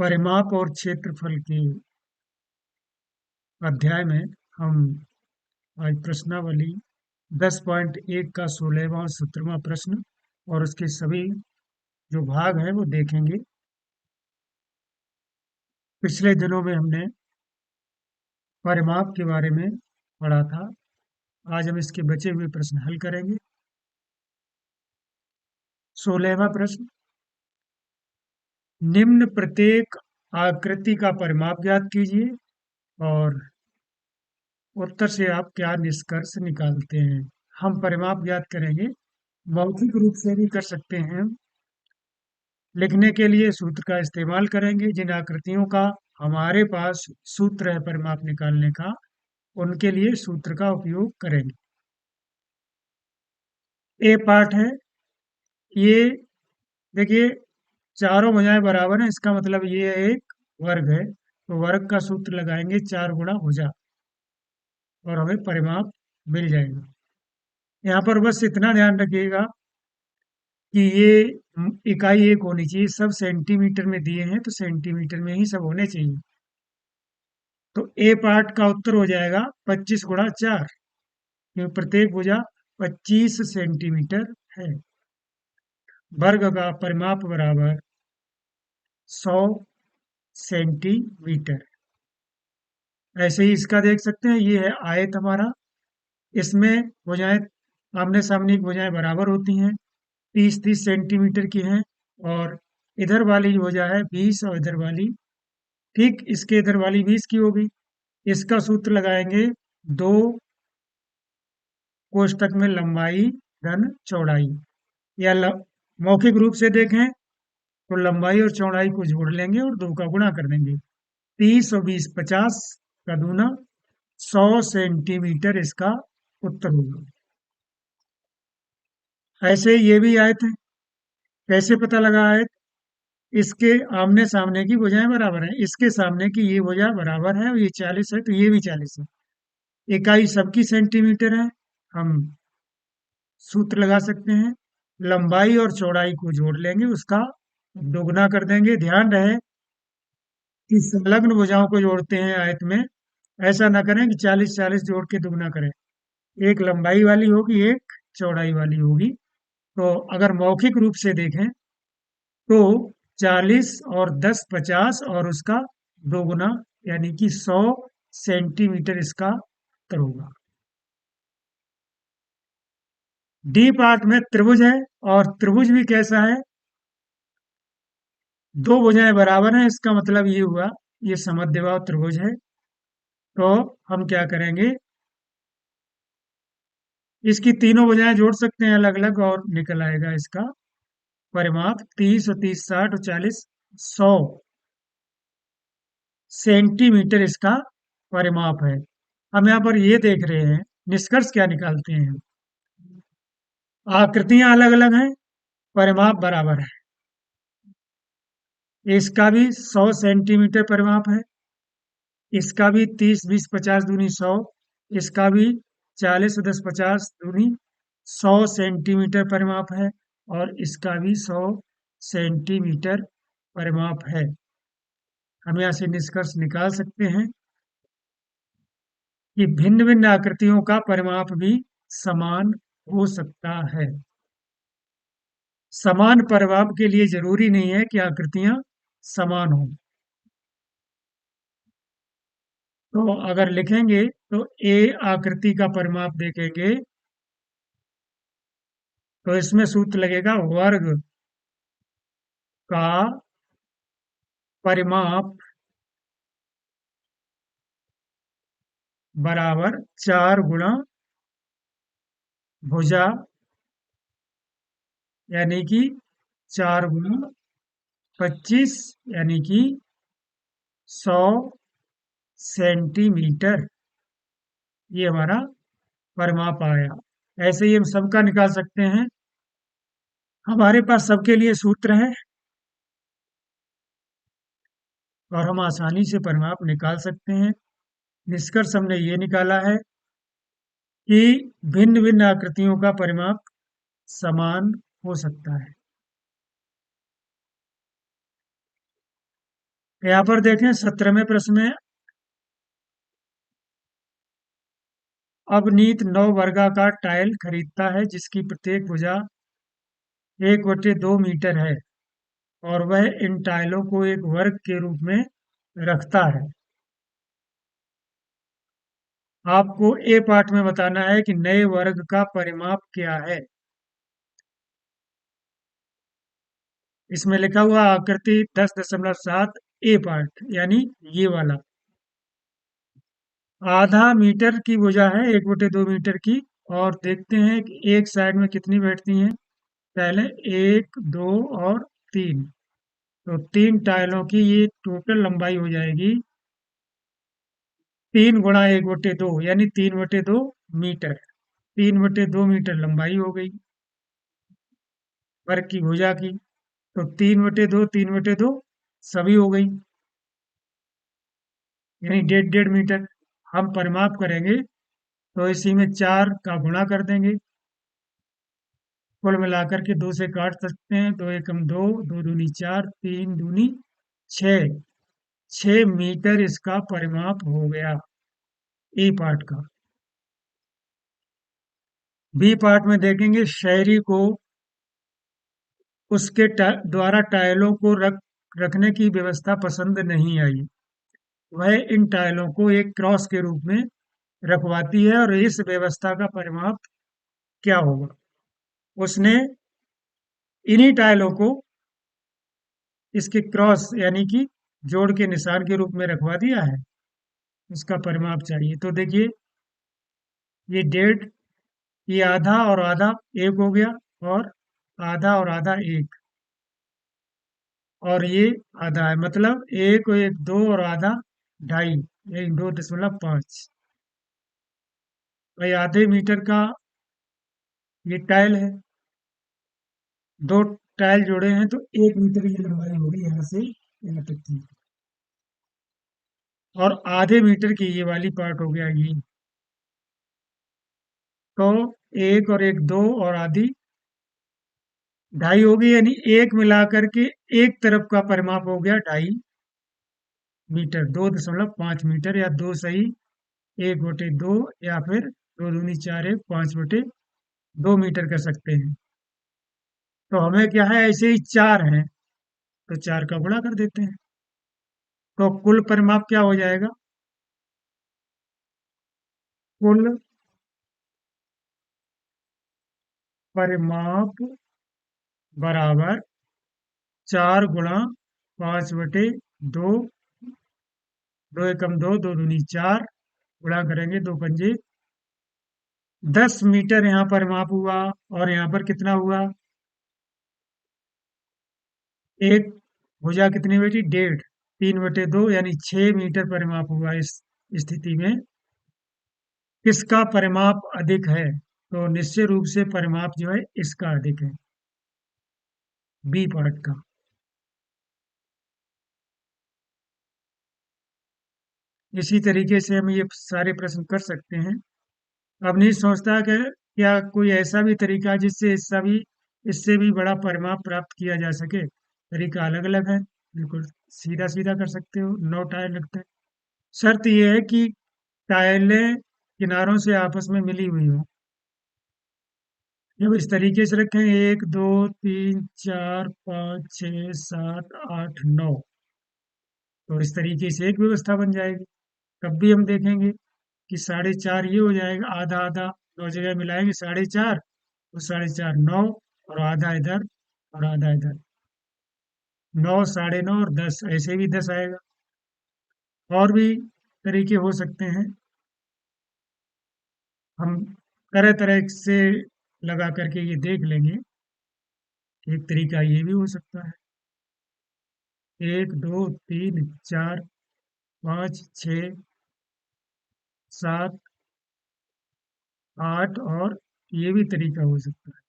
परिमाप और क्षेत्रफल के अध्याय में हम आज प्रश्नावली 10.1 का 16वां और 17वां प्रश्न और उसके सभी जो भाग हैं वो देखेंगे। पिछले दिनों में हमने परिमाप के बारे में पढ़ा था। आज हम इसके बचे हुए प्रश्न हल करेंगे। 16वां प्रश्न, निम्न प्रत्येक आकृति का परिमाप ज्ञात कीजिए और उत्तर से आप क्या निष्कर्ष निकालते हैं। हम परिमाप ज्ञात करेंगे, मौखिक रूप से भी कर सकते हैं। लिखने के लिए सूत्र का इस्तेमाल करेंगे। जिन आकृतियों का हमारे पास सूत्र है परिमाप निकालने का, उनके लिए सूत्र का उपयोग करेंगे। ए पार्ट है, ये देखिए चारों भुजाएं बराबर हैं, इसका मतलब ये एक वर्ग है, तो वर्ग का सूत्र लगाएंगे 4 गुणा भुजा और हमें परिमाप मिल जाएगा। यहाँ पर बस इतना ध्यान रखिएगा कि ये इकाई एक होनी चाहिए। सब सेंटीमीटर में दिए हैं तो सेंटीमीटर में ही सब होने चाहिए। तो ए पार्ट का उत्तर हो जाएगा 25 गुणा 4, क्योंकि प्रत्येक भुजा 25 सेंटीमीटर है। वर्ग का परिमाप बराबर 100 सेंटीमीटर। ऐसे ही इसका देख सकते हैं, ये है आयत हमारा। इसमें भुजाएं आमने सामने की भुजाएं बराबर होती हैं, 30-30 सेंटीमीटर की हैं। और इधर वाली भुजा है 20 और इधर वाली ठीक इसके इधर वाली 20 की होगी। इसका सूत्र लगाएंगे 2 कोष्टक में लंबाई धन चौड़ाई, या मौखिक रूप से देखें तो लंबाई और चौड़ाई को जोड़ लेंगे और 2 का गुणा कर देंगे। 30 और 20 50 का दूना 100 सेंटीमीटर इसका उत्तर होगा। ऐसे ये भी आयत है। कैसे पता लगा आयत? इसके आमने सामने की भुजाएं बराबर हैं। इसके सामने की ये भुजा बराबर है और ये 40 है, तो ये भी 40 है। इकाई सबकी सेंटीमीटर है। हम सूत्र लगा सकते हैं, लंबाई और चौड़ाई को जोड़ लेंगे, उसका दोगुना कर देंगे। ध्यान रहे कि संलग्न भुजाओं को जोड़ते हैं आयत में, ऐसा ना करें कि 40-40 जोड़ के दुगना करें। एक लंबाई वाली होगी, एक चौड़ाई वाली होगी। तो अगर मौखिक रूप से देखें तो 40 और 10 50 और उसका दोगुना, यानी कि 100 सेंटीमीटर इसका उत्तर होगा। डी पार्ट में त्रिभुज है, और त्रिभुज भी कैसा है? 2 भुजाएं बराबर हैं, इसका मतलब ये हुआ ये समद्विबाहु त्रिभुज है। तो हम क्या करेंगे, इसकी तीनों भुजाएं जोड़ सकते हैं अलग अलग और निकल आएगा इसका परिमाप। 30 और 30 60 और 40 100 सेंटीमीटर इसका परिमाप है। हम यहाँ पर ये देख रहे हैं, निष्कर्ष क्या निकालते हैं। आकृतियां अलग अलग हैं, परिमाप बराबर है। इसका भी 100 सेंटीमीटर परिमाप है, इसका भी 30 20 50 दूनी 100, इसका भी 40 10 50 दूनी 100 सेंटीमीटर परिमाप है, और इसका भी 100 सेंटीमीटर परिमाप है। हम यहाँ से निष्कर्ष निकाल सकते हैं कि भिन्न भिन्न आकृतियों का परिमाप भी समान हो सकता है। समान परिमाप के लिए जरूरी नहीं है कि आकृतियां समान हों। तो अगर लिखेंगे तो ए आकृति का परिमाप देखेंगे तो इसमें सूत्र लगेगा वर्ग का परिमाप बराबर 4 गुणा भुजा, यानी कि 4 गुणा 25, यानी कि 100 सेंटीमीटर। ये हमारा परिमाप आया। ऐसे ही हम सबका निकाल सकते हैं। हमारे पास सबके लिए सूत्र है और हम आसानी से परिमाप निकाल सकते हैं। निष्कर्ष हमने ये निकाला है कि भिन्न भिन्न आकृतियों का परिमाप समान हो सकता है। यहाँ पर देखें 17वें प्रश्न में, अवनीत 9 वर्गाकार टाइल खरीदता है जिसकी प्रत्येक भुजा 1/2 मीटर है, और वह इन टाइलों को एक वर्ग के रूप में रखता है। आपको ए पार्ट में बताना है कि नए वर्ग का परिमाप क्या है। इसमें लिखा हुआ आकृति 10.7 ए पार्ट, यानी ये वाला। आधा मीटर की भुजा है 1/2 मीटर की, और देखते हैं कि एक साइड में कितनी बैठती हैं। पहले 1, 2 और 3। तो 3 टाइलों की ये टोटल लंबाई हो जाएगी 3 × 1/2, यानी 3/2 मीटर। 3/2 मीटर लंबाई हो गई वर्ग की भुजा की। तो 3/2 सभी हो गई, यानी 1.5 1.5 मीटर। हम परिमाप करेंगे तो इसी में 4 का गुणा कर देंगे। कुल मिलाकर के 2 से काट सकते हैं। 2 एकम 2, 2 दूनी 4, 3 दूनी 6। 6 मीटर इसका परिमाप हो गया ए पार्ट का। बी पार्ट में देखेंगे, शहरी को उसके द्वारा टाइलों को रखने की व्यवस्था पसंद नहीं आई। वह इन टाइलों को एक क्रॉस के रूप में रखवाती है, और इस व्यवस्था का परिमाप क्या होगा। उसने इन्हीं टाइलों को इसके क्रॉस यानी कि जोड़ के निशान के रूप में रखवा दिया है। उसका परिमाप चाहिए। तो देखिए, ये 1.5, ये आधा और आधा एक हो गया, और आधा और आधा एक, और ये आधा है, मतलब 1 1 2 और आधा 2.5, यही 2.5। भाई आधे मीटर का ये टाइल है, 2 टाइल जोड़े हैं तो 1 मीटर की लंबाई होगी यहाँ से यहाँ तक की। और आधे मीटर की ये वाली पार्ट हो गया ये। तो 1 और 1 2 और आधी 2.5 होगी, यानी एक मिलाकर के एक तरफ का परिमाप हो गया 2.5 मीटर। 2.5 मीटर, या दो सही, 1/2, या फिर 2 दूनी 4, 5/2 मीटर कर सकते हैं। तो हमें क्या है, ऐसे ही 4 हैं तो 4 का गुणा कर देते हैं। तो कुल परिमाप क्या हो जाएगा, कुल परिमाप बराबर 4 × 5/2। 2 एकम 2, 2 दूनी 4, गुणा करेंगे 2 पंजे 10 मीटर यहाँ परिमाप हुआ। और यहाँ पर कितना हुआ, एक भुजा कितनी बेटी 1.5, 3/2, यानी 6 मीटर परिमाप हुआ। इस स्थिति में किसका परिमाप अधिक है, तो निश्चित रूप से परिमाप जो है इसका अधिक है, बी पार्ट का। इसी तरीके से हम ये सारे प्रश्न कर सकते हैं। अब नहीं सोचता कि क्या कोई ऐसा भी तरीका है जिससे इससे भी बड़ा परिमाप प्राप्त किया जा सके। तरीका अलग अलग है, बिल्कुल सीधा सीधा कर सकते हो, 9 टाइल लगते हैं। शर्त यह है कि टाइलें किनारों से आपस में मिली हुई हो। जब इस तरीके से रखें, 1 2 3 4 5 6 7 8 9, तो इस तरीके से एक व्यवस्था बन जाएगी। तब भी हम देखेंगे कि 4.5 ये हो जाएगा, आधा आधा 2 जगह मिलाएंगे 4.5, तो 4.5 9, और आधा इधर और आधा इधर, 9 9.5 और 10, ऐसे भी 10 आएगा। और भी तरीके हो सकते हैं, हम तरह तरह से लगा करके ये देख लेंगे। एक तरीका ये भी हो सकता है, 1 2 3 4 5 6 7 8, और ये भी तरीका हो सकता है।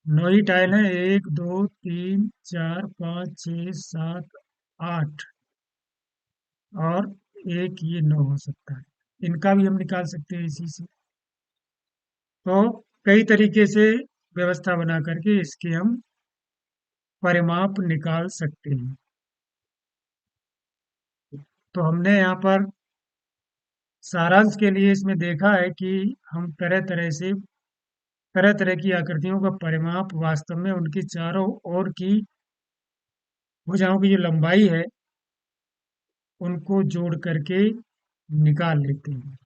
9 ही टाइल है, 1 2 3 4 5 6 7 8, और एक ये 9 हो सकता है। इनका भी हम निकाल सकते हैं इसी से। तो कई तरीके से व्यवस्था बना करके इसके हम परिमाप निकाल सकते हैं। तो हमने यहाँ पर सारांश के लिए इसमें देखा है कि हम तरह तरह की आकृतियों का परिमाप वास्तव में उनकी चारों ओर की भुजाओं की जो लंबाई है उनको जोड़ करके निकाल लेते हैं।